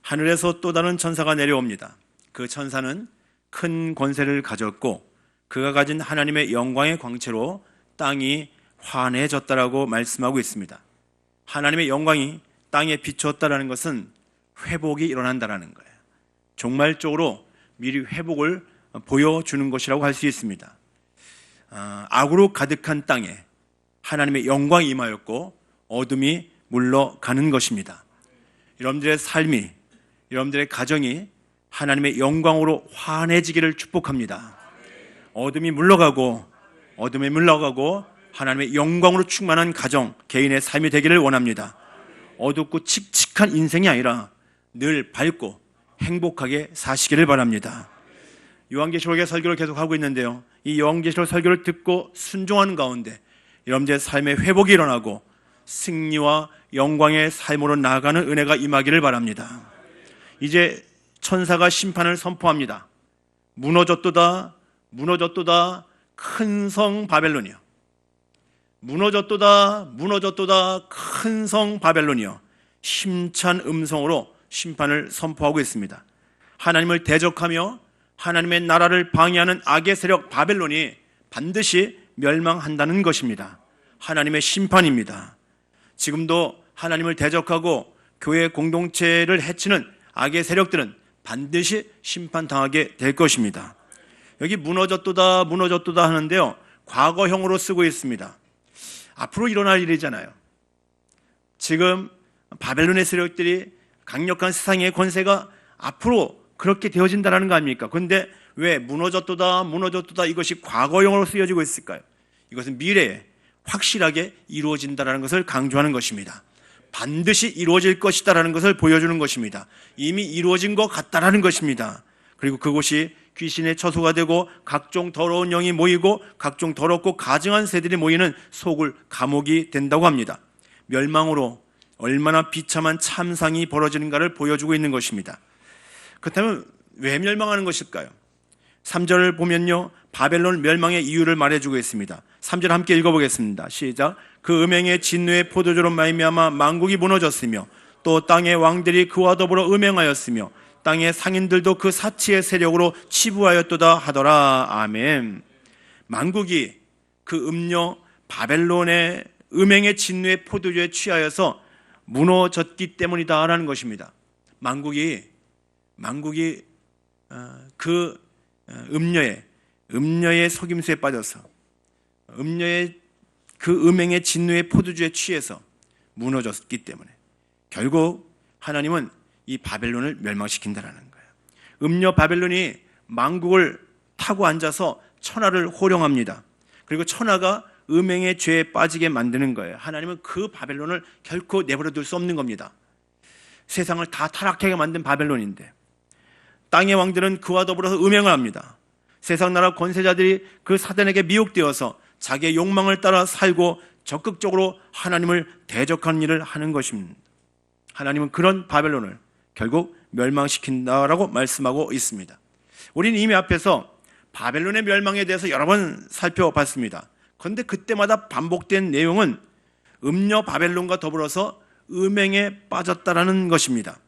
하늘에서 또 다른 천사가 내려옵니다. 그 천사는 큰 권세를 가졌고 그가 가진 하나님의 영광의 광채로 땅이 환해졌다라고 말씀하고 있습니다. 하나님의 영광이 땅에 비추었다라는 것은 회복이 일어난다라는 거예요. 종말적으로 미리 회복을 보여주는 것이라고 할 수 있습니다. 악으로 가득한 땅에 하나님의 영광이 임하였고 어둠이 물러가는 것입니다. 여러분들의 삶이, 여러분들의 가정이 하나님의 영광으로 환해지기를 축복합니다. 어둠이 물러가고 하나님의 영광으로 충만한 가정, 개인의 삶이 되기를 원합니다. 어둡고 칙칙한 인생이 아니라 늘 밝고 행복하게 사시기를 바랍니다. 요한계시록의 설교를 계속하고 있는데요, 이 요한계시록 설교를 듣고 순종하는 가운데 여러분들의 삶에 회복이 일어나고 승리와 영광의 삶으로 나아가는 은혜가 임하기를 바랍니다. 이제 천사가 심판을 선포합니다. 무너졌도다 큰 성 바벨론이여. 무너졌도다 큰 성 바벨론이여. 힘찬 음성으로 심판을 선포하고 있습니다. 하나님을 대적하며 하나님의 나라를 방해하는 악의 세력 바벨론이 반드시 멸망한다는 것입니다. 하나님의 심판입니다. 지금도 하나님을 대적하고 교회 공동체를 해치는 악의 세력들은 반드시 심판당하게 될 것입니다. 여기 무너졌도다 하는데요, 과거형으로 쓰고 있습니다. 앞으로 일어날 일이잖아요. 지금 바벨론의 세력들이 강력한 세상의 권세가 앞으로 그렇게 되어진다는 거 아닙니까? 그런데 왜 무너졌도다 이것이 과거형으로 쓰여지고 있을까요? 이것은 미래에 확실하게 이루어진다는 것을 강조하는 것입니다. 반드시 이루어질 것이다라는 것을 보여주는 것입니다. 이미 이루어진 것 같다라는 것입니다. 그리고 그곳이 귀신의 처소가 되고 각종 더러운 영이 모이고 각종 더럽고 가증한 새들이 모이는 속을 감옥이 된다고 합니다. 멸망으로 얼마나 비참한 참상이 벌어지는가를 보여주고 있는 것입니다. 그렇다면 왜 멸망하는 것일까요? 3절을 보면요, 바벨론 멸망의 이유를 말해주고 있습니다. 3절 함께 읽어보겠습니다. 시작. 그 음행의 진노의 포도주로 말미암아 만국이 무너졌으며 또 땅의 왕들이 그와 더불어 음행하였으며 땅의 상인들도 그 사치의 세력으로 치부하였도다 하더라. 아멘. 만국이 그 음녀 바벨론의 음행의 진노의 포도주에 취하여서 무너졌기 때문이다라는 것입니다. 만국이 그 음녀의 속임수에 빠져서 음녀의 그 음행의 진노의 포도주에 취해서 무너졌기 때문에 결국 하나님은 이 바벨론을 멸망시킨다라는 거예요. 음녀 바벨론이 만국을 타고 앉아서 천하를 호령합니다. 그리고 천하가 음행의 죄에 빠지게 만드는 거예요. 하나님은 그 바벨론을 결코 내버려 둘 수 없는 겁니다. 세상을 다 타락하게 만든 바벨론인데 땅의 왕들은 그와 더불어서 음행을 합니다. 세상 나라 권세자들이 그 사단에게 미혹되어서 자기의 욕망을 따라 살고 적극적으로 하나님을 대적하는 일을 하는 것입니다. 하나님은 그런 바벨론을 결국 멸망시킨다라고 말씀하고 있습니다. 우리는 이미 앞에서 바벨론의 멸망에 대해서 여러 번 살펴봤습니다. 그런데 그때마다 반복된 내용은 음녀 바벨론과 더불어서 음행에 빠졌다라는 것입니다.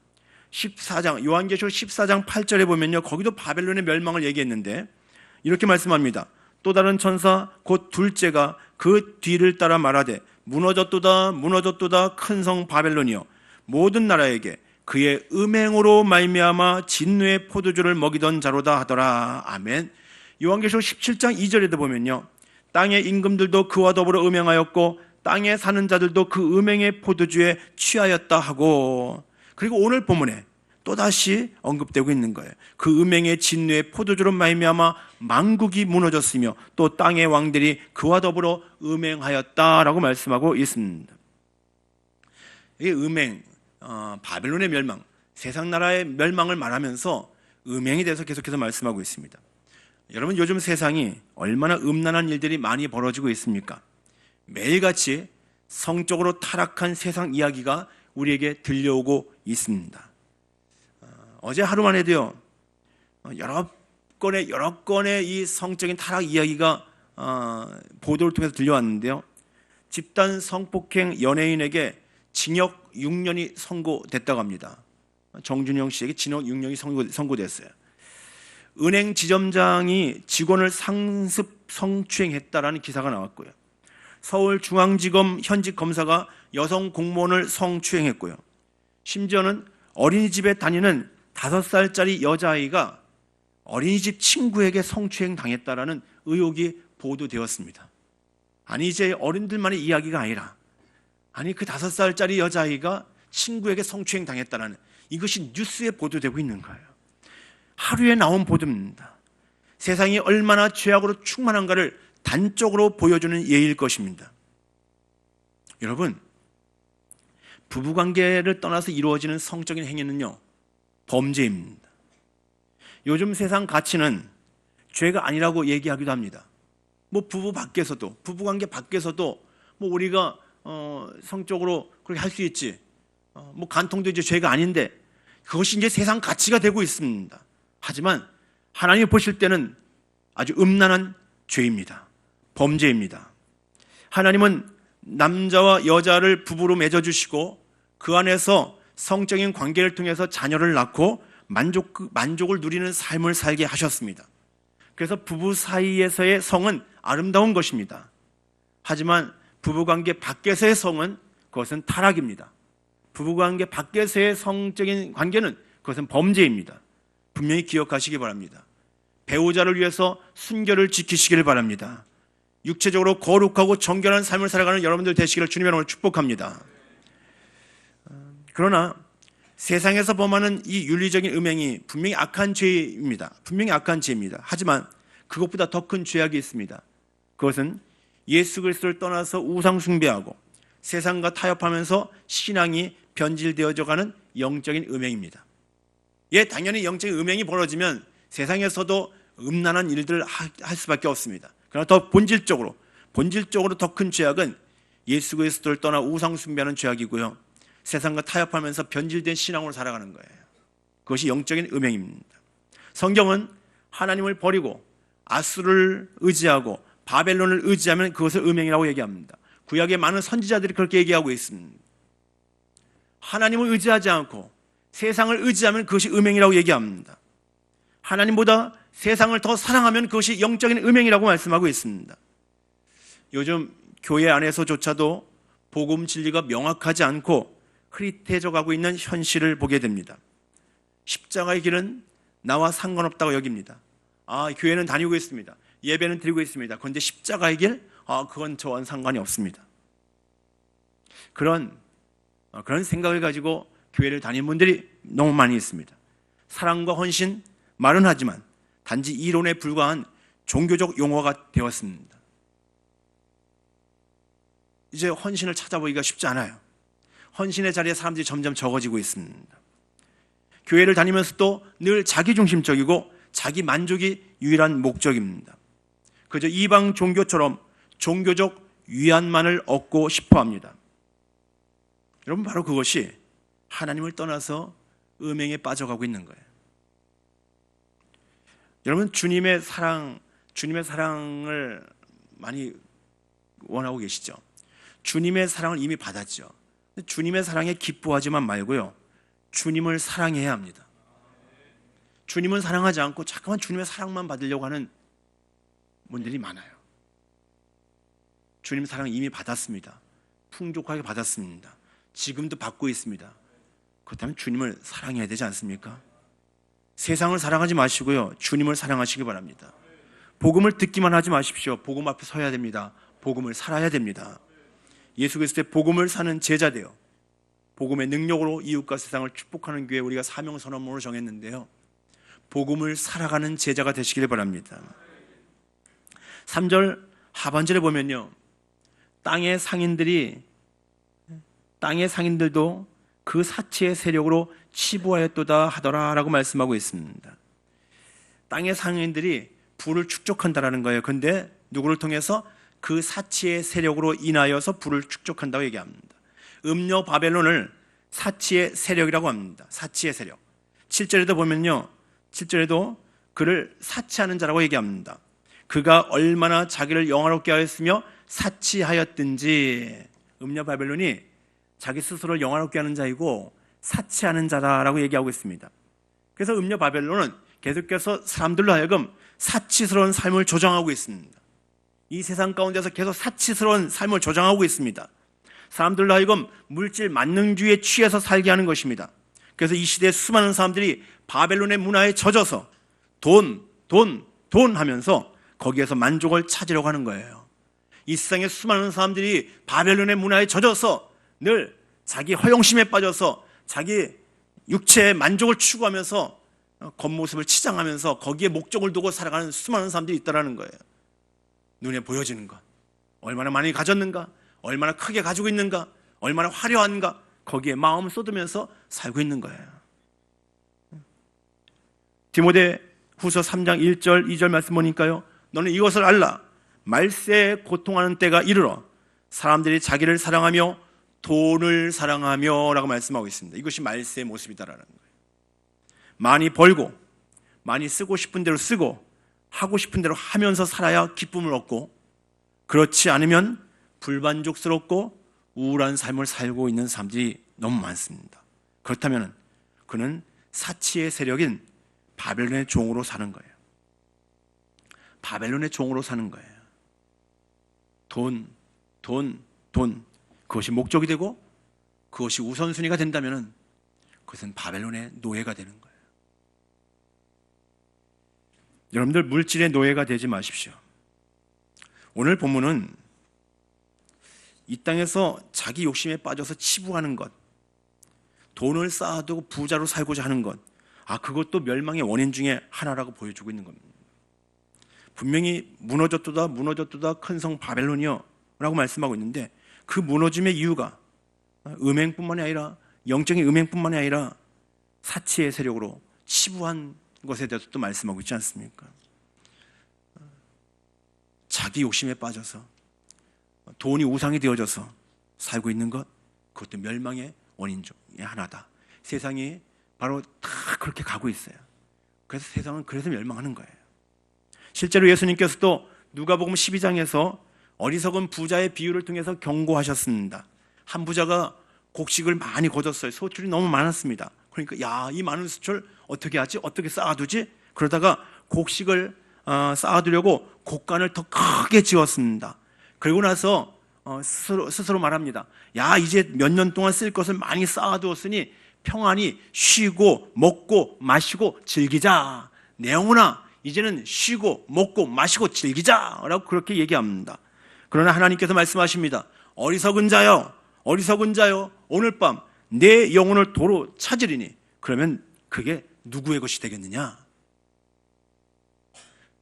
14장, 요한계시록 14장 8절에 보면요, 거기도 바벨론의 멸망을 얘기했는데 이렇게 말씀합니다. 또 다른 천사 곧 둘째가 그 뒤를 따라 말하되 무너졌도다 큰 성 바벨론이여. 모든 나라에게 그의 음행으로 말미암아 진노의 포도주를 먹이던 자로다 하더라. 아멘. 요한계시록 17장 2절에도 보면요, 땅의 임금들도 그와 더불어 음행하였고 땅에 사는 자들도 그 음행의 포도주에 취하였다 하고, 그리고 오늘 본문에 또다시 언급되고 있는 거예요. 그 음행의 진노의 포도주로 말미암아 만국이 무너졌으며 또 땅의 왕들이 그와 더불어 음행하였다라고 말씀하고 있습니다. 이 음행, 바벨론의 멸망, 세상 나라의 멸망을 말하면서 음행에 대해서 계속해서 말씀하고 있습니다. 여러분, 요즘 세상이 얼마나 음란한 일들이 많이 벌어지고 있습니까? 매일같이 성적으로 타락한 세상 이야기가 우리에게 들려오고 있습니다. 어제 하루만 해도요, 여러 건의 이 성적인 타락 이야기가 보도를 통해서 들려왔는데요, 집단 성폭행 연예인에게 징역 6년이 선고됐다고 합니다. 정준영 씨에게 징역 6년이 선고됐어요. 은행 지점장이 직원을 상습 성추행했다라는 기사가 나왔고요. 서울중앙지검 현직 검사가 여성 공무원을 성추행했고요. 심지어는 어린이집에 다니는 5살짜리 여자아이가 어린이집 친구에게 성추행 당했다라는 의혹이 보도되었습니다. 아니, 이제 어른들만의 이야기가 아니라, 아니, 그 5살짜리 여자아이가 친구에게 성추행 당했다라는, 이것이 뉴스에 보도되고 있는 거예요. 하루에 나온 보도입니다. 세상이 얼마나 죄악으로 충만한가를 단적으로 보여주는 예일 것입니다. 여러분, 부부관계를 떠나서 이루어지는 성적인 행위는요, 범죄입니다. 요즘 세상 가치는 죄가 아니라고 얘기하기도 합니다. 뭐 부부 밖에서도, 부부관계 밖에서도 뭐 우리가 성적으로 그렇게 할 수 있지, 뭐 간통도 이제 죄가 아닌데, 그것이 이제 세상 가치가 되고 있습니다. 하지만 하나님이 보실 때는 아주 음란한 죄입니다. 범죄입니다. 하나님은 남자와 여자를 부부로 맺어주시고 그 안에서 성적인 관계를 통해서 자녀를 낳고 만족을 누리는 삶을 살게 하셨습니다. 그래서 부부 사이에서의 성은 아름다운 것입니다. 하지만 부부관계 밖에서의 성은 그것은 타락입니다. 부부관계 밖에서의 성적인 관계는 그것은 범죄입니다. 분명히 기억하시기 바랍니다. 배우자를 위해서 순결을 지키시길 바랍니다. 육체적으로 거룩하고 정결한 삶을 살아가는 여러분들 되시기를 주님의 이름으로 축복합니다. 그러나 세상에서 범하는 이 윤리적인 음행이 분명히 악한 죄입니다. 분명히 악한 죄입니다. 하지만 그것보다 더 큰 죄악이 있습니다. 그것은 예수 그리스도를 떠나서 우상 숭배하고 세상과 타협하면서 신앙이 변질되어져 가는 영적인 음행입니다. 예, 당연히 영적인 음행이 벌어지면 세상에서도 음란한 일들을 할 수밖에 없습니다. 그러나 더 본질적으로 더 큰 죄악은 예수 그리스도를 떠나 우상 숭배하는 죄악이고요. 세상과 타협하면서 변질된 신앙으로 살아가는 거예요. 그것이 영적인 음행입니다. 성경은 하나님을 버리고 아수를 의지하고 바벨론을 의지하면 그것을 음행이라고 얘기합니다. 구약의 많은 선지자들이 그렇게 얘기하고 있습니다. 하나님을 의지하지 않고 세상을 의지하면 그것이 음행이라고 얘기합니다. 하나님보다 세상을 더 사랑하면 그것이 영적인 음행이라고 말씀하고 있습니다. 요즘 교회 안에서조차도 복음 진리가 명확하지 않고 흐릿해져 가고 있는 현실을 보게 됩니다. 십자가의 길은 나와 상관없다고 여깁니다. 교회는 다니고 있습니다. 예배는 드리고 있습니다. 그런데 십자가의 길? 그건 저와는 상관이 없습니다. 그런 생각을 가지고 교회를 다니는 분들이 너무 많이 있습니다. 사랑과 헌신 말은 하지만 단지 이론에 불과한 종교적 용어가 되었습니다. 이제 헌신을 찾아보기가 쉽지 않아요. 헌신의 자리에 사람들이 점점 적어지고 있습니다. 교회를 다니면서도 늘 자기중심적이고 자기 만족이 유일한 목적입니다. 그저 이방 종교처럼 종교적 위안만을 얻고 싶어 합니다. 여러분, 바로 그것이 하나님을 떠나서 음행에 빠져가고 있는 거예요. 여러분, 주님의 사랑을 많이 원하고 계시죠? 주님의 사랑을 이미 받았죠. 주님의 사랑에 기뻐하지만 말고요, 주님을 사랑해야 합니다. 주님은 사랑하지 않고 자꾸만 주님의 사랑만 받으려고 하는 분들이 많아요. 주님 사랑 이미 받았습니다. 풍족하게 받았습니다. 지금도 받고 있습니다. 그렇다면 주님을 사랑해야 되지 않습니까? 세상을 사랑하지 마시고요, 주님을 사랑하시기 바랍니다. 복음을 듣기만 하지 마십시오. 복음 앞에 서야 됩니다. 복음을 살아야 됩니다. 예수 그리스도의 복음을 사는 제자 되어 복음의 능력으로 이웃과 세상을 축복하는 교회, 우리가 사명선언문으로 정했는데요, 복음을 살아가는 제자가 되시길 바랍니다. 3절 하반절에 보면요, 땅의 상인들도 그 사치의 세력으로 치부하였도다 하더라 라고 말씀하고 있습니다. 땅의 상인들이 부를 축적한다라는 거예요. 그런데 누구를 통해서? 그 사치의 세력으로 인하여서 부를 축적한다고 얘기합니다. 음료 바벨론을 사치의 세력이라고 합니다. 사치의 세력. 7절에도 보면요, 7절에도 그를 사치하는 자라고 얘기합니다. 그가 얼마나 자기를 영화롭게 하였으며 사치하였든지. 음료 바벨론이 자기 스스로를 영화롭게 하는 자이고 사치하는 자다라고 얘기하고 있습니다. 그래서 음녀 바벨론은 계속해서 사람들로 하여금 사치스러운 삶을 조장하고 있습니다. 이 세상 가운데서 계속 사치스러운 삶을 조장하고 있습니다. 사람들로 하여금 물질 만능주의에 취해서 살게 하는 것입니다. 그래서 이 시대에 수많은 사람들이 바벨론의 문화에 젖어서 돈 하면서 거기에서 만족을 찾으려고 하는 거예요. 이 세상에 수많은 사람들이 바벨론의 문화에 젖어서 늘 자기 허영심에 빠져서 자기 육체의 만족을 추구하면서 겉모습을 치장하면서 거기에 목적을 두고 살아가는 수많은 사람들이 있다는 거예요. 눈에 보여지는 것, 얼마나 많이 가졌는가, 얼마나 크게 가지고 있는가, 얼마나 화려한가, 거기에 마음을 쏟으면서 살고 있는 거예요. 디모데 후서 3장 1절 2절 말씀 보니까요, 너는 이것을 알라. 말세에 고통하는 때가 이르러 사람들이 자기를 사랑하며 돈을 사랑하며 라고 말씀하고 있습니다. 이것이 말세의 모습이다라는 거예요. 많이 벌고 많이 쓰고 싶은 대로 쓰고 하고 싶은 대로 하면서 살아야 기쁨을 얻고, 그렇지 않으면 불만족스럽고 우울한 삶을 살고 있는 사람들이 너무 많습니다. 그렇다면 그는 사치의 세력인 바벨론의 종으로 사는 거예요. 바벨론의 종으로 사는 거예요. 돈. 그것이 목적이 되고 그것이 우선순위가 된다면 그것은 바벨론의 노예가 되는 거예요. 여러분들 물질의 노예가 되지 마십시오. 오늘 본문은 이 땅에서 자기 욕심에 빠져서 치부하는 것, 돈을 쌓아두고 부자로 살고자 하는 것, 그것도 멸망의 원인 중에 하나라고 보여주고 있는 겁니다. 분명히 무너졌도다 큰 성 바벨론이여 라고 말씀하고 있는데, 그 무너짐의 이유가 음행뿐만이 아니라, 영적인 음행뿐만이 아니라 사치의 세력으로 치부한 것에 대해서도 말씀하고 있지 않습니까? 자기 욕심에 빠져서 돈이 우상이 되어져서 살고 있는 것, 그것도 멸망의 원인 중에 하나다. 세상이 바로 다 그렇게 가고 있어요. 그래서 세상은 그래서 멸망하는 거예요. 실제로 예수님께서도 누가복음 12장에서 어리석은 부자의 비유를 통해서 경고하셨습니다. 한 부자가 곡식을 많이 거뒀어요. 소출이 너무 많았습니다. 그러니까 이 많은 소출 어떻게 하지? 어떻게 쌓아두지? 그러다가 곡식을 쌓아두려고 곡간을 더 크게 지었습니다. 그리고 나서 스스로 말합니다. 이제 몇 년 동안 쓸 것을 많이 쌓아두었으니 평안히 쉬고 먹고 마시고 즐기자. 내 영혼아, 이제는 쉬고 먹고 마시고 즐기자 라고 그렇게 얘기합니다. 그러나 하나님께서 말씀하십니다. 어리석은 자여 오늘 밤 내 영혼을 도로 찾으리니, 그러면 그게 누구의 것이 되겠느냐?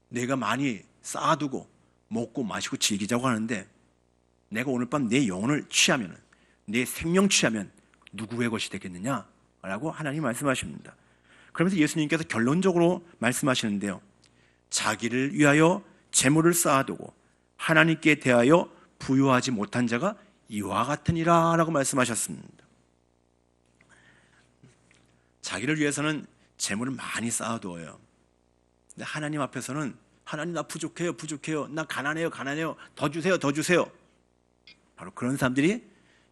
내가 많이 쌓아두고 먹고 마시고 즐기자고 하는데, 내가 오늘 밤 내 영혼을 취하면, 내 생명 취하면 누구의 것이 되겠느냐? 라고 하나님 말씀하십니다. 그러면서 예수님께서 결론적으로 말씀하시는데요, 자기를 위하여 재물을 쌓아두고 하나님께 대하여 부유하지 못한 자가 이와 같으니라 라고 말씀하셨습니다. 자기를 위해서는 재물을 많이 쌓아두어요. 근데 하나님 앞에서는 하나님 나 부족해요. 나 가난해요. 더 주세요. 바로 그런 사람들이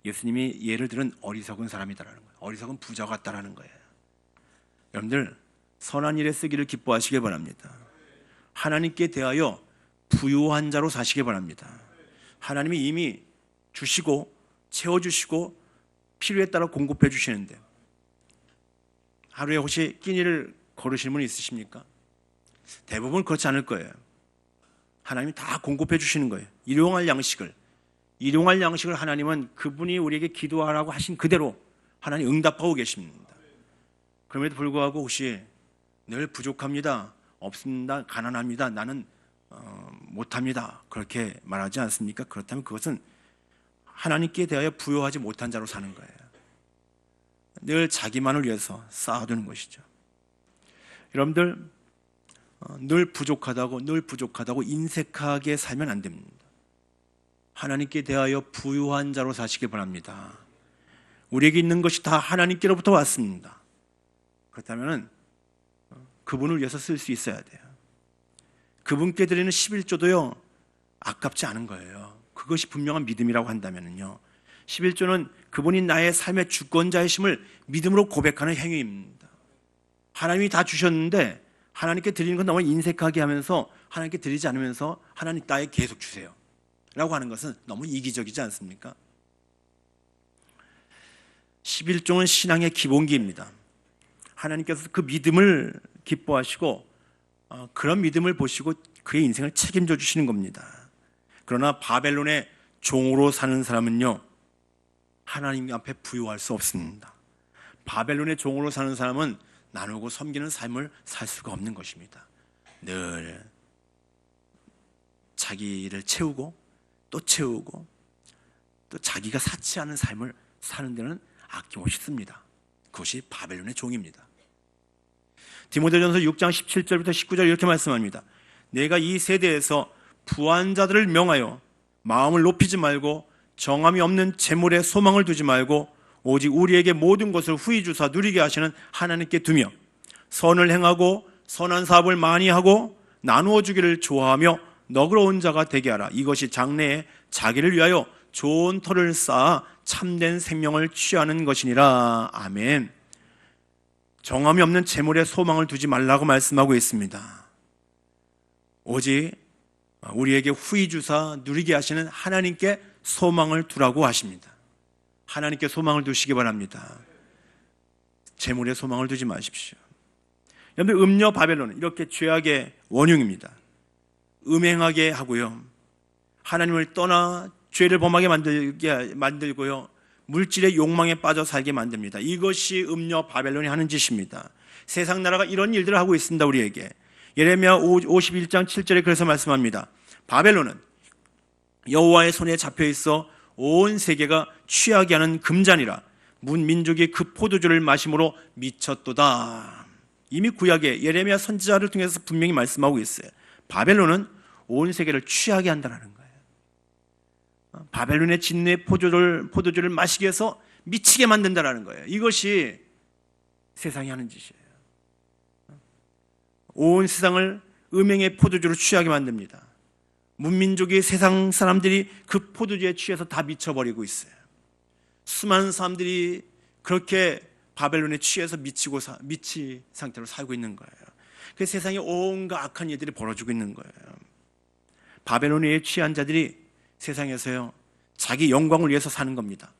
예수님이 예를 들은 어리석은 사람이다라는 거예요. 어리석은 부자 같다라는 거예요. 여러분들 선한 일에 쓰기를 기뻐하시길 바랍니다. 하나님께 대하여 부유한 자로 사시길 바랍니다. 하나님이 이미 주시고 채워주시고 필요에 따라 공급해 주시는데, 하루에 혹시 끼니를 거르시는 분이 있으십니까? 대부분 그렇지 않을 거예요. 하나님이 다 공급해 주시는 거예요. 일용할 양식을 하나님은 그분이 우리에게 기도하라고 하신 그대로 하나님 응답하고 계십니다. 그럼에도 불구하고 혹시 늘 부족합니다, 없습니다, 가난합니다, 나는 못합니다, 그렇게 말하지 않습니까? 그렇다면 그것은 하나님께 대하여 부여하지 못한 자로 사는 거예요. 늘 자기만을 위해서 쌓아두는 것이죠. 여러분들 늘 부족하다고 인색하게 살면 안 됩니다. 하나님께 대하여 부유한 자로 사시기 바랍니다. 우리에게 있는 것이 다 하나님께로부터 왔습니다. 그렇다면 그분을 위해서 쓸 수 있어야 돼요. 그분께 드리는 11조도요 아깝지 않은 거예요. 그것이 분명한 믿음이라고 한다면요, 11조는 그분이 나의 삶의 주권자이심을 믿음으로 고백하는 행위입니다. 하나님이 다 주셨는데 하나님께 드리는 건 너무 인색하게 하면서 하나님께 드리지 않으면서 하나님 나에 계속 주세요 라고 하는 것은 너무 이기적이지 않습니까? 11조는 신앙의 기본기입니다. 하나님께서 그 믿음을 기뻐하시고 그런 믿음을 보시고 그의 인생을 책임져 주시는 겁니다. 그러나 바벨론의 종으로 사는 사람은요, 하나님 앞에 부요할 수 없습니다. 바벨론의 종으로 사는 사람은 나누고 섬기는 삶을 살 수가 없는 것입니다. 늘 자기를 채우고 또 채우고 또 자기가 사치하는 삶을 사는 데는 아낌없이 씁니다. 그것이 바벨론의 종입니다. 디모데전서 6장 17절부터 19절 이렇게 말씀합니다. 내가 이 세대에서 부한 자들을 명하여 마음을 높이지 말고 정함이 없는 재물에 소망을 두지 말고 오직 우리에게 모든 것을 후히 주사 누리게 하시는 하나님께 두며 선을 행하고 선한 사업을 많이 하고 나누어 주기를 좋아하며 너그러운 자가 되게 하라. 이것이 장래에 자기를 위하여 좋은 터를 쌓아 참된 생명을 취하는 것이니라. 아멘. 정함이 없는 재물에 소망을 두지 말라고 말씀하고 있습니다. 오직 우리에게 후히 주사 누리게 하시는 하나님께 소망을 두라고 하십니다. 하나님께 소망을 두시기 바랍니다. 재물에 소망을 두지 마십시오. 여러분, 음녀 바벨론은 이렇게 죄악의 원흉입니다. 음행하게 하고요, 하나님을 떠나 죄를 범하게 만들고요, 물질의 욕망에 빠져 살게 만듭니다. 이것이 음녀 바벨론이 하는 짓입니다. 세상 나라가 이런 일들을 하고 있습니다. 우리에게 예레미야 51장 7절에 그래서 말씀합니다. 바벨론은 여호와의 손에 잡혀 있어 온 세계가 취하게 하는 금잔이라 문 민족이 그 포도주를 마심으로 미쳤도다. 이미 구약에 예레미야 선지자를 통해서 분명히 말씀하고 있어요. 바벨론은 온 세계를 취하게 한다는 거예요. 바벨론의 진노의 포도주를 마시게 해서 미치게 만든다는 거예요. 이것이 세상이 하는 짓이에요. 온 세상을 음행의 포도주로 취하게 만듭니다. 문민족의 세상 사람들이 그 포도주에 취해서 다 미쳐버리고 있어요. 수많은 사람들이 그렇게 바벨론에 취해서 미치 상태로 살고 있는 거예요. 그 세상에 온갖 악한 일들이 벌어지고 있는 거예요. 바벨론에 취한 자들이 세상에서요, 자기 영광을 위해서 사는 겁니다.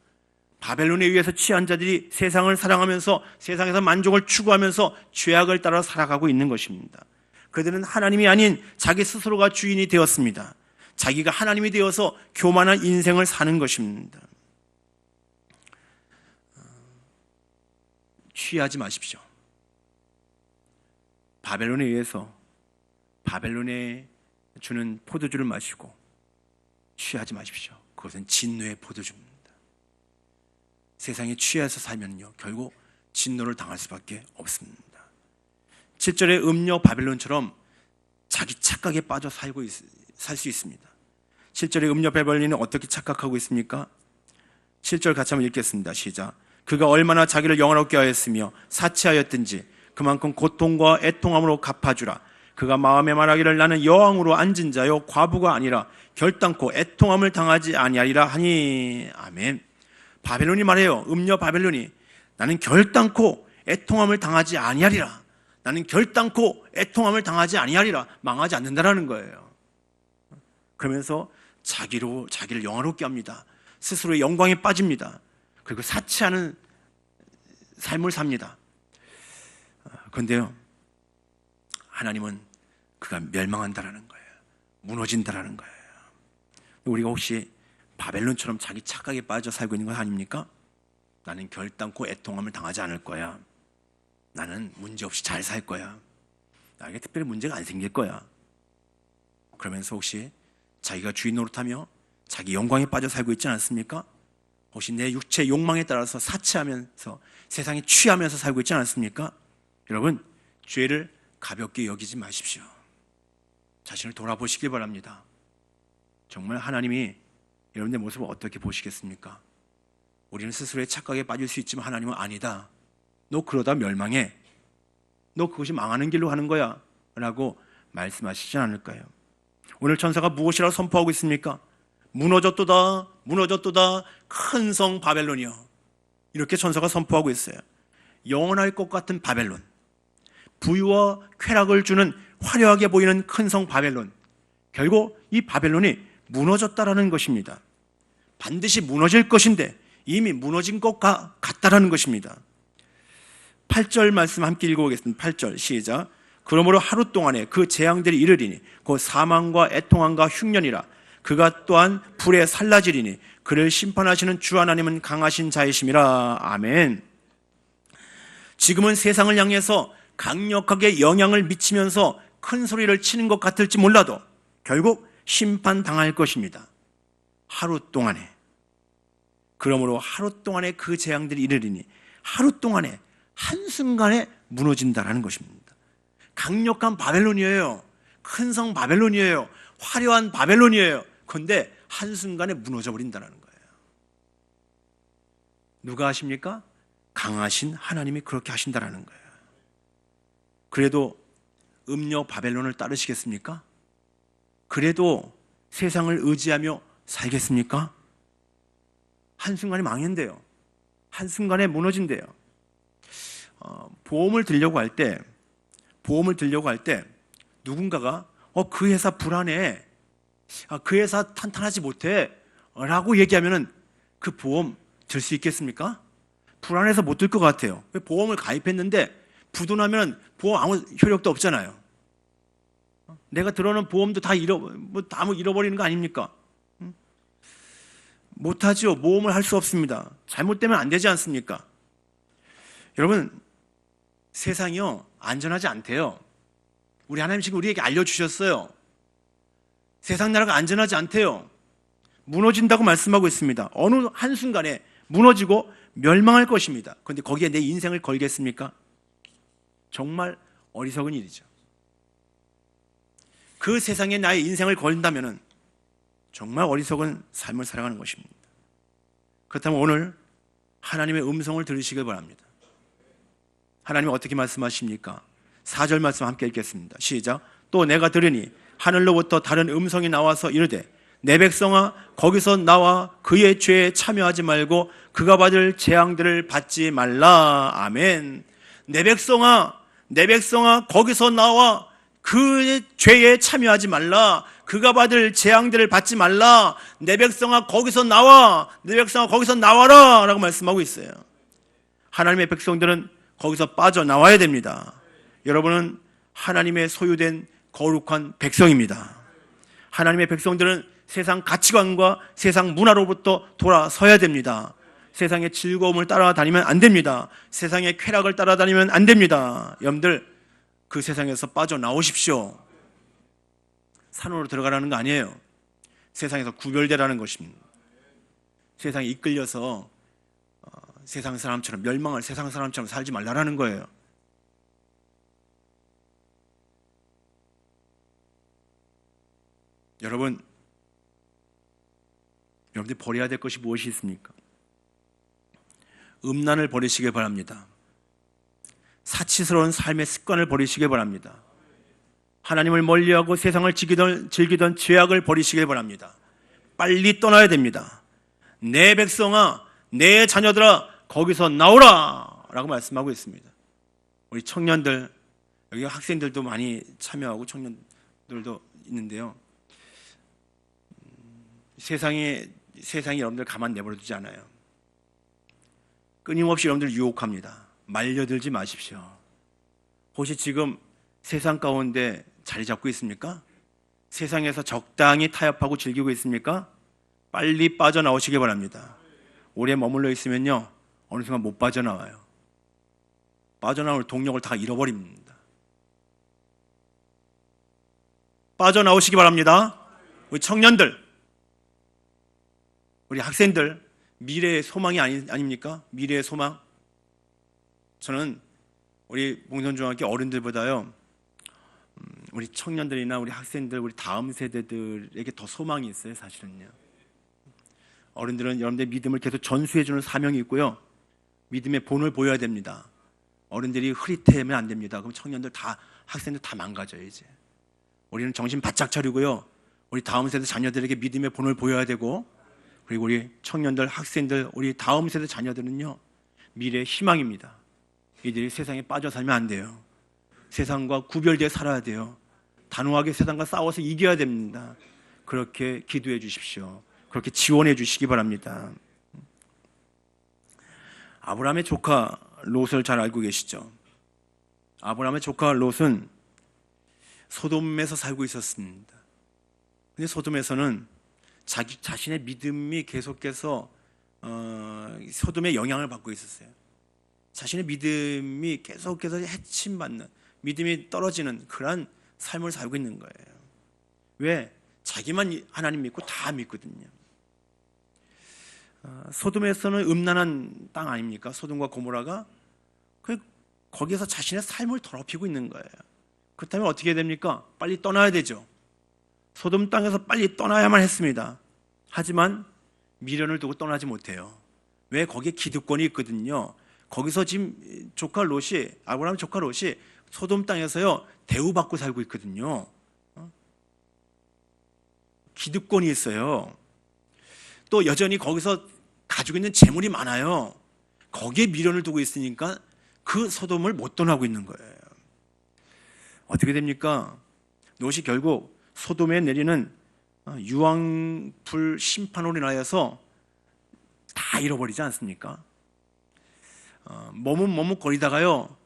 바벨론에 의해서 취한 자들이 세상을 사랑하면서 세상에서 만족을 추구하면서 죄악을 따라 살아가고 있는 것입니다. 그들은 하나님이 아닌 자기 스스로가 주인이 되었습니다. 자기가 하나님이 되어서 교만한 인생을 사는 것입니다. 취하지 마십시오. 바벨론에 의해서 바벨론에 주는 포도주를 마시고 취하지 마십시오. 그것은 진노의 포도주입니다. 세상에 취해서 살면요, 결국 진노를 당할 수밖에 없습니다. 7절의 음녀 바벨론처럼 자기 착각에 빠져 살 수 있습니다. 7절의 음녀 바벨론은 어떻게 착각하고 있습니까? 7절 같이 한번 읽겠습니다. 시작. 그가 얼마나 자기를 영화롭게 하였으며 사치하였든지 그만큼 고통과 애통함으로 갚아주라. 그가 마음에 말하기를 나는 여왕으로 앉은 자요 과부가 아니라 결단코 애통함을 당하지 아니하리라 하니. 아멘. 바벨론이 말해요. 음녀 바벨론이 나는 결단코 애통함을 당하지 아니하리라. 나는 결단코 애통함을 당하지 아니하리라. 망하지 않는다라는 거예요. 그러면서 자기를 영화롭게 합니다. 스스로의 영광에 빠집니다. 그리고 사치하는 삶을 삽니다. 그런데요, 하나님은 그가 멸망한다라는 거예요. 무너진다라는 거예요. 우리가 혹시 바벨론처럼 자기 착각에 빠져 살고 있는 건 아닙니까? 나는 결단코 애통함을 당하지 않을 거야. 나는 문제없이 잘 살 거야. 나에게 특별히 문제가 안 생길 거야. 그러면서 혹시 자기가 주인 노릇하며 자기 영광에 빠져 살고 있지 않습니까? 혹시 내 육체의 욕망에 따라서 사치하면서 세상에 취하면서 살고 있지 않습니까? 여러분, 죄를 가볍게 여기지 마십시오. 자신을 돌아보시길 바랍니다. 정말 하나님이 여러분의 모습을 어떻게 보시겠습니까? 우리는 스스로의 착각에 빠질 수 있지만 하나님은 아니다. 너 그러다 멸망해. 너 그것이 망하는 길로 하는 거야. 라고 말씀하시지 않을까요? 오늘 천사가 무엇이라고 선포하고 있습니까? 무너졌도다, 무너졌도다, 큰 성 바벨론이여. 이렇게 전서가 선포하고 있어요. 영원할 것 같은 바벨론, 부유와 쾌락을 주는 화려하게 보이는 큰 성 바벨론, 결국 이 바벨론이 무너졌다라는 것입니다. 반드시 무너질 것인데 이미 무너진 것 같다라는 것입니다. 8절 말씀 함께 읽어보겠습니다. 8절 시작. 그러므로 하루 동안에 그 재앙들이 이르리니 곧 사망과 애통함과 흉년이라. 그가 또한 불에 살라지리니 그를 심판하시는 주 하나님은 강하신 자이심이라. 아멘. 지금은 세상을 향해서 강력하게 영향을 미치면서 큰 소리를 치는 것 같을지 몰라도 결국 심판당할 것입니다. 하루 동안에. 그러므로 하루 동안에 그 재앙들이 이르리니 하루 동안에 한순간에 무너진다라는 것입니다. 강력한 바벨론이에요. 큰 성 바벨론이에요. 화려한 바벨론이에요. 그런데 한순간에 무너져 버린다는 거예요. 누가 하십니까? 강하신 하나님이 그렇게 하신다라는 거예요. 그래도 음녀 바벨론을 따르시겠습니까? 그래도 세상을 의지하며 살겠습니까? 한순간에 망한대요. 한순간에 무너진대요. 보험을 들려고 할 때 누군가가 그 회사 불안해, 그 회사 탄탄하지 못해 라고 얘기하면은 그 보험 들 수 있겠습니까? 불안해서 못 들 것 같아요. 보험을 가입했는데 부도나면 보험 아무 효력도 없잖아요. 내가 들어놓은 보험도 다 잃어버리는 거 아닙니까? 못하죠. 모험을 할 수 없습니다. 잘못되면 안 되지 않습니까? 여러분, 세상이요 안전하지 않대요. 우리 하나님 지금 우리에게 알려주셨어요. 세상 나라가 안전하지 않대요. 무너진다고 말씀하고 있습니다. 어느 한순간에 무너지고 멸망할 것입니다. 그런데 거기에 내 인생을 걸겠습니까? 정말 어리석은 일이죠. 그 세상에 나의 인생을 걸린다면 정말 어리석은 삶을 살아가는 것입니다. 그렇다면 오늘 하나님의 음성을 들으시길 바랍니다. 하나님이 어떻게 말씀하십니까? 4절 말씀 함께 읽겠습니다. 시작. 또 내가 들으니 하늘로부터 다른 음성이 나와서 이르되 내 백성아 거기서 나와 그의 죄에 참여하지 말고 그가 받을 재앙들을 받지 말라. 아멘. 내 백성아 거기서 나와 그의 죄에 참여하지 말라. 그가 받을 재앙들을 받지 말라. 내 백성아 거기서 나와. 내 백성아 거기서 나와라 라고 말씀하고 있어요. 하나님의 백성들은 거기서 빠져나와야 됩니다. 여러분은 하나님의 소유된 거룩한 백성입니다. 하나님의 백성들은 세상 가치관과 세상 문화로부터 돌아서야 됩니다. 세상의 즐거움을 따라다니면 안 됩니다. 세상의 쾌락을 따라다니면 안 됩니다. 여러분들 그 세상에서 빠져나오십시오. 산으로 들어가라는 거 아니에요. 세상에서 구별되라는 것입니다. 세상에 이끌려서 세상 사람처럼 멸망을 세상 사람처럼 살지 말라라는 거예요. 여러분들이 버려야 될 것이 무엇이 있습니까? 음란을 버리시길 바랍니다. 사치스러운 삶의 습관을 버리시길 바랍니다. 하나님을 멀리하고 세상을 즐기던 죄악을 버리시길 바랍니다. 빨리 떠나야 됩니다. 내 백성아, 내 자녀들아 거기서 나오라 라고 말씀하고 있습니다. 우리 청년들, 여기 학생들도 많이 참여하고 청년들도 있는데요. 세상이 여러분들 가만 내버려 두지 않아요. 끊임없이 여러분들 유혹합니다. 말려들지 마십시오. 혹시 지금 세상 가운데 자리 잡고 있습니까? 세상에서 적당히 타협하고 즐기고 있습니까? 빨리 빠져나오시기 바랍니다. 오래 머물러 있으면요 어느 순간 못 빠져나와요. 빠져나올 동력을 다 잃어버립니다. 빠져나오시기 바랍니다. 우리 청년들, 우리 학생들, 미래의 소망이 아닙니까? 미래의 소망. 저는 우리 봉선중학교 어른들보다요 우리 청년들이나 우리 학생들, 우리 다음 세대들에게 더 소망이 있어요. 사실은요. 어른들은 여러분들의 믿음을 계속 전수해주는 사명이 있고요, 믿음의 본을 보여야 됩니다. 어른들이 흐릿해하면 안 됩니다. 그럼 청년들 다, 학생들 다 망가져요. 이제 우리는 정신 바짝 차리고요, 우리 다음 세대 자녀들에게 믿음의 본을 보여야 되고, 그리고 우리 청년들, 학생들, 우리 다음 세대 자녀들은요, 미래의 희망입니다. 이들이 세상에 빠져 살면 안 돼요. 세상과 구별되어 살아야 돼요. 단호하게 세상과 싸워서 이겨야 됩니다. 그렇게 기도해 주십시오. 그렇게 지원해 주시기 바랍니다. 아브라함의 조카 롯을 잘 알고 계시죠? 아브라함의 조카 롯은 소돔에서 살고 있었습니다. 근데 소돔에서는 자신의 믿음이 계속해서 소돔의 영향을 받고 있었어요. 자신의 믿음이 계속해서 해침받는, 믿음이 떨어지는 그러한 삶을 살고 있는 거예요. 왜? 자기만 하나님 믿고 다 믿거든요. 소돔에서는 음란한 땅 아닙니까? 소돔과 고모라가 거기에서 자신의 삶을 더럽히고 있는 거예요. 그렇다면 어떻게 됩니까? 빨리 떠나야 되죠. 소돔 땅에서 빨리 떠나야만 했습니다. 하지만 미련을 두고 떠나지 못해요. 왜? 거기에 기득권이 있거든요. 거기서 지금 아브라함 조카 롯이 소돔 땅에서요, 대우받고 살고 있거든요. 기득권이 있어요. 또 여전히 거기서 가지고 있는 재물이 많아요. 거기에 미련을 두고 있으니까 그 소돔을 못 떠나고 있는 거예요. 어떻게 됩니까? 롯이 결국 소돔에 내리는 유황불 심판으로 인하여서 다 잃어버리지 않습니까? 머뭇거리다가요,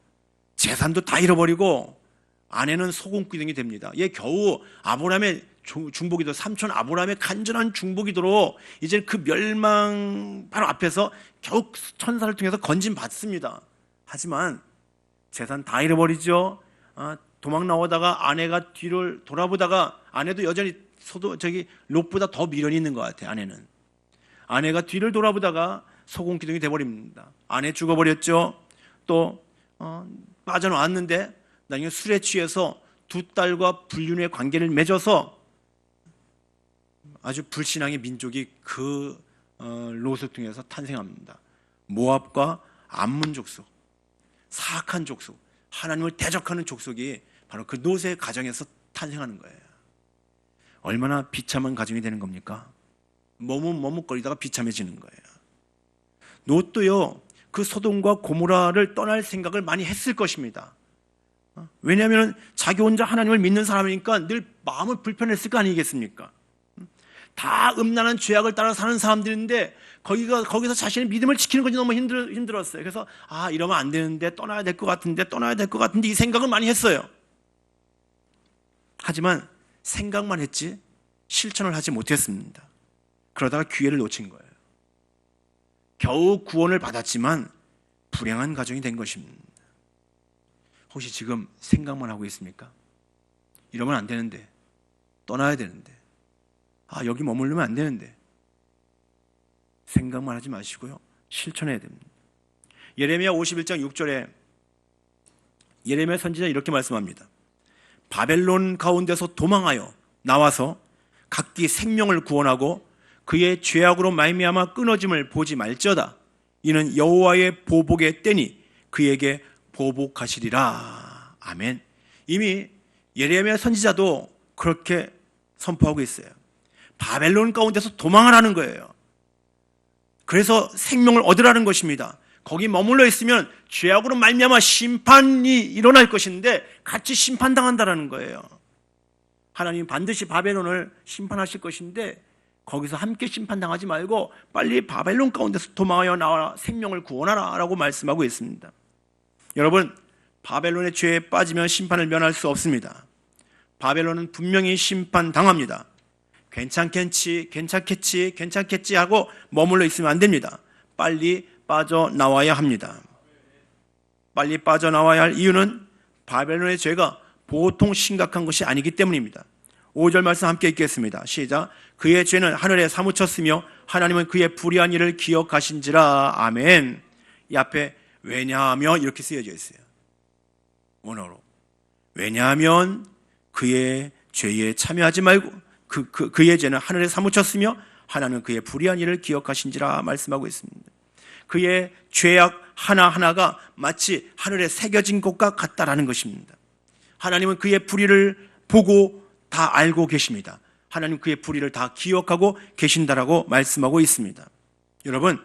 재산도 다 잃어버리고 아내는 소금기둥이 됩니다. 얘 겨우 아브라함의 중보기도, 삼촌 아브라함의 간절한 중보기도로 이제 그 멸망 바로 앞에서 겨우 천사를 통해서 건진 받습니다. 하지만 재산 다 잃어버리죠. 도망 나오다가 아내가 뒤를 돌아보다가, 아내도 여전히 롯보다 더 미련이 있는 것 같아요. 아내가 뒤를 돌아보다가 소금기둥이 돼버립니다. 아내 죽어버렸죠. 또 빠져나왔는데 나중에 술에 취해서 두 딸과 불륜의 관계를 맺어서 아주 불신앙의 민족이 그 롯을 통해서 탄생합니다. 모압과 암몬 족속, 사악한 족속, 하나님을 대적하는 족속이 바로 그 롯의 가정에서 탄생하는 거예요. 얼마나 비참한 가정이 되는 겁니까? 머뭇거리다가 비참해지는 거예요. 롯도요, 그 소돔과 고모라를 떠날 생각을 많이 했을 것입니다. 왜냐하면 자기 혼자 하나님을 믿는 사람이니까 늘 마음을 불편했을 거 아니겠습니까? 다 음란한 죄악을 따라 사는 사람들인데 거기서 자신의 믿음을 지키는 것이 너무 힘들었어요. 그래서 이러면 안 되는데, 떠나야 될 것 같은데 이 생각을 많이 했어요. 하지만 생각만 했지 실천을 하지 못했습니다. 그러다가 기회를 놓친 거예요. 겨우 구원을 받았지만 불행한 가정이 된 것입니다. 혹시 지금 생각만 하고 있습니까? 이러면 안 되는데, 떠나야 되는데, 여기 머무르면 안 되는데, 생각만 하지 마시고요, 실천해야 됩니다. 예레미야 51장 6절에 예레미야 선지자 이렇게 말씀합니다. 바벨론 가운데서 도망하여 나와서 각기 생명을 구원하고 그의 죄악으로 말미암아 끊어짐을 보지 말지어다. 이는 여호와의 보복의 때니 그에게 보복하시리라. 아멘. 이미 예레미야 선지자도 그렇게 선포하고 있어요. 바벨론 가운데서 도망하라는 거예요. 그래서 생명을 얻으라는 것입니다. 거기 머물러 있으면 죄악으로 말미암아 심판이 일어날 것인데 같이 심판당한다라는 거예요. 하나님 반드시 바벨론을 심판하실 것인데 거기서 함께 심판당하지 말고 빨리 바벨론 가운데서 도망하여 나와 생명을 구원하라 라고 말씀하고 있습니다. 여러분, 바벨론의 죄에 빠지면 심판을 면할 수 없습니다. 바벨론은 분명히 심판당합니다. 괜찮겠지 하고 머물러 있으면 안 됩니다. 빨리 빠져나와야 합니다. 빨리 빠져나와야 할 이유는 바벨론의 죄가 보통 심각한 것이 아니기 때문입니다. 5절 말씀 함께 읽겠습니다. 시작. 그의 죄는 하늘에 사무쳤으며 하나님은 그의 불의한 일을 기억하신지라. 아멘. 이 앞에 왜냐하면 이렇게 쓰여져 있어요. 원어로. 왜냐하면 그의 죄에 참여하지 말고 그의 죄는 하늘에 사무쳤으며 하나님은 그의 불의한 일을 기억하신지라 말씀하고 있습니다. 그의 죄악 하나하나가 마치 하늘에 새겨진 것과 같다라는 것입니다. 하나님은 그의 불의를 보고 다 알고 계십니다. 하나님 그의 불의를 다 기억하고 계신다라고 말씀하고 있습니다. 여러분,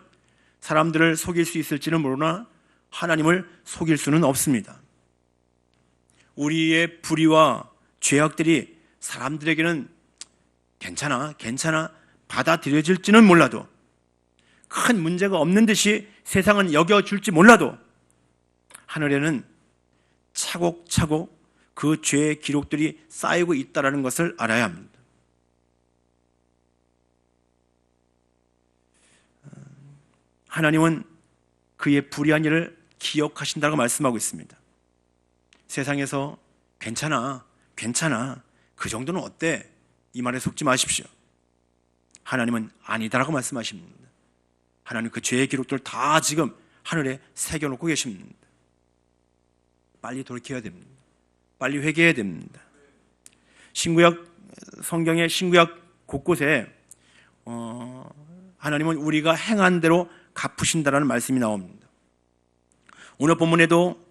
사람들을 속일 수 있을지는 모르나 하나님을 속일 수는 없습니다. 우리의 불의와 죄악들이 사람들에게는 괜찮아 받아들여질지는 몰라도, 큰 문제가 없는 듯이 세상은 여겨줄지 몰라도 하늘에는 차곡차곡 그 죄의 기록들이 쌓이고 있다는 것을 알아야 합니다. 하나님은 그의 불의한 일을 기억하신다고 말씀하고 있습니다. 세상에서 괜찮아 그 정도는 어때? 이 말에 속지 마십시오. 하나님은 아니다라고 말씀하십니다. 하나님 그 죄의 기록들을 다 지금 하늘에 새겨놓고 계십니다. 빨리 돌이켜야 됩니다. 빨리 회개해야 됩니다. 성경의 신구약 곳곳에 하나님은 우리가 행한 대로 갚으신다라는 말씀이 나옵니다. 오늘 본문에도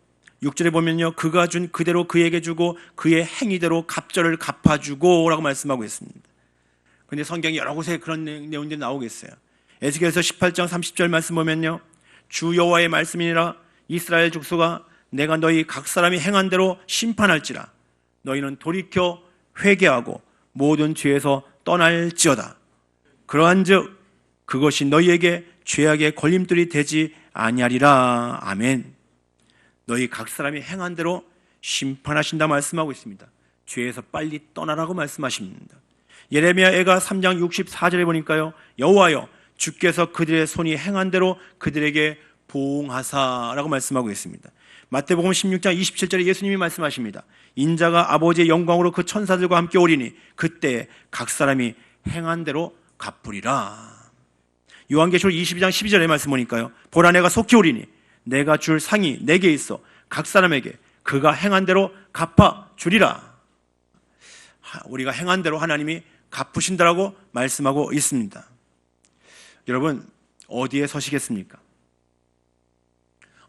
6절에 보면요, 그가 준 그대로 그에게 주고 그의 행위대로 갑절을 갚아주고 라고 말씀하고 있습니다. 그런데 성경이 여러 곳에 그런 내용들이 나오겠어요. 에스겔서 18장 30절 말씀 보면요, 주 여호와의 말씀이니라 이스라엘 족속아 내가 너희 각 사람이 행한 대로 심판할지라 너희는 돌이켜 회개하고 모든 죄에서 떠날지어다. 그러한즉 그것이 너희에게 죄악의 걸림돌이 되지 아니하리라. 아멘. 너희 각 사람이 행한 대로 심판하신다 말씀하고 있습니다. 죄에서 빨리 떠나라고 말씀하십니다. 예레미야애가 3장 64절에 보니까요, 여호와여 주께서 그들의 손이 행한 대로 그들에게 보응하사라고 말씀하고 있습니다. 마태복음 16장 27절에 예수님이 말씀하십니다. 인자가 아버지의 영광으로 그 천사들과 함께 오리니 그때 각 사람이 행한 대로 갚으리라. 요한계시록 22장 12절에 말씀 보니까요, 보라 내가 속히 오리니 내가 줄 상이 내게 있어 각 사람에게 그가 행한 대로 갚아주리라. 우리가 행한 대로 하나님이 갚으신다라고 말씀하고 있습니다. 여러분, 어디에 서시겠습니까?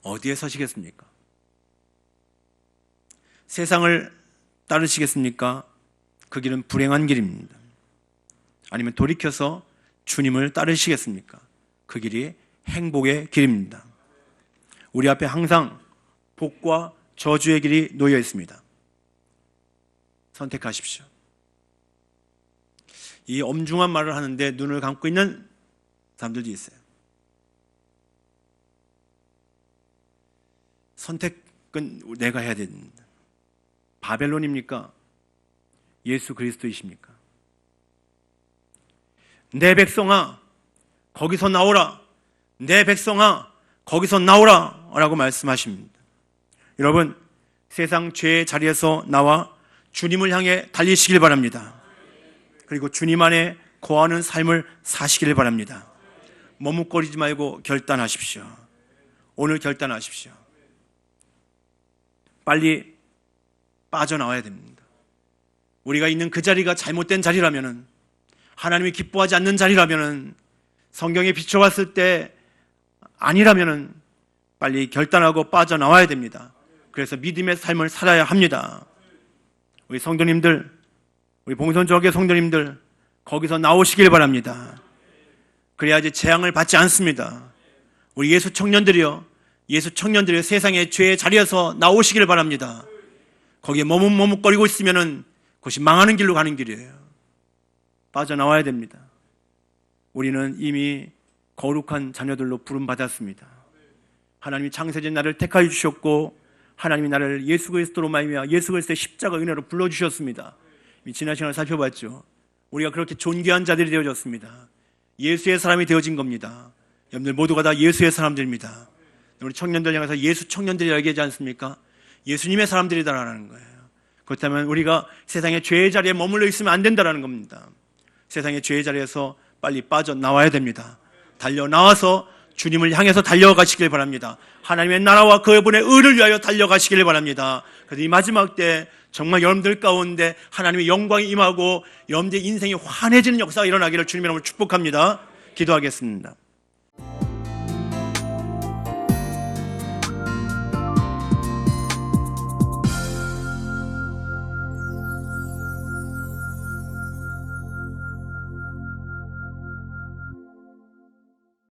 어디에 서시겠습니까? 세상을 따르시겠습니까? 그 길은 불행한 길입니다. 아니면 돌이켜서 주님을 따르시겠습니까? 그 길이 행복의 길입니다. 우리 앞에 항상 복과 저주의 길이 놓여 있습니다. 선택하십시오. 이 엄중한 말을 하는데 눈을 감고 있는 사람들도 있어요. 선택은 내가 해야 됩니다. 바벨론입니까? 예수 그리스도이십니까? 내 백성아 거기서 나오라, 내 백성아 거기서 나오라 라고 말씀하십니다. 여러분, 세상 죄의 자리에서 나와 주님을 향해 달리시길 바랍니다. 그리고 주님 안에 거하는 삶을 사시길 바랍니다. 머뭇거리지 말고 결단하십시오. 오늘 결단하십시오. 빨리 빠져나와야 됩니다. 우리가 있는 그 자리가 잘못된 자리라면은, 하나님이 기뻐하지 않는 자리라면은, 성경에 비춰봤을 때 아니라면은 빨리 결단하고 빠져나와야 됩니다. 그래서 믿음의 삶을 살아야 합니다. 우리 성도님들, 우리 봉선조합의 성도님들, 거기서 나오시길 바랍니다. 그래야지 재앙을 받지 않습니다. 우리 예수 청년들이요, 세상의 죄의 자리에서 나오시길 바랍니다. 거기에 머뭇머뭇거리고 있으면은 그것이 망하는 길로 가는 길이에요. 빠져나와야 됩니다. 우리는 이미 거룩한 자녀들로 부름받았습니다. 하나님이 창세전 나를 택하여 주셨고, 하나님이 나를 예수 그리스도로 말미암아 예수 그리스도의 십자가 은혜로 불러주셨습니다. 지난 시간을 살펴봤죠. 우리가 그렇게 존귀한 자들이 되어졌습니다. 예수의 사람이 되어진 겁니다. 여러분들 모두가 다 예수의 사람들입니다. 우리 청년들 향해서 예수 청년들이라고 얘기하지 않습니까? 예수님의 사람들이다라는 거예요. 그렇다면 우리가 세상의 죄의 자리에 머물러 있으면 안 된다는 겁니다. 세상의 죄의 자리에서 빨리 빠져나와야 됩니다. 달려나와서 주님을 향해서 달려가시길 바랍니다. 하나님의 나라와 그분의 의를 위하여 달려가시길 바랍니다. 그래서 이 마지막 때 정말 여러분들 가운데 하나님의 영광이 임하고 여러분들의 인생이 환해지는 역사가 일어나기를 주님의 이름으로 축복합니다. 기도하겠습니다.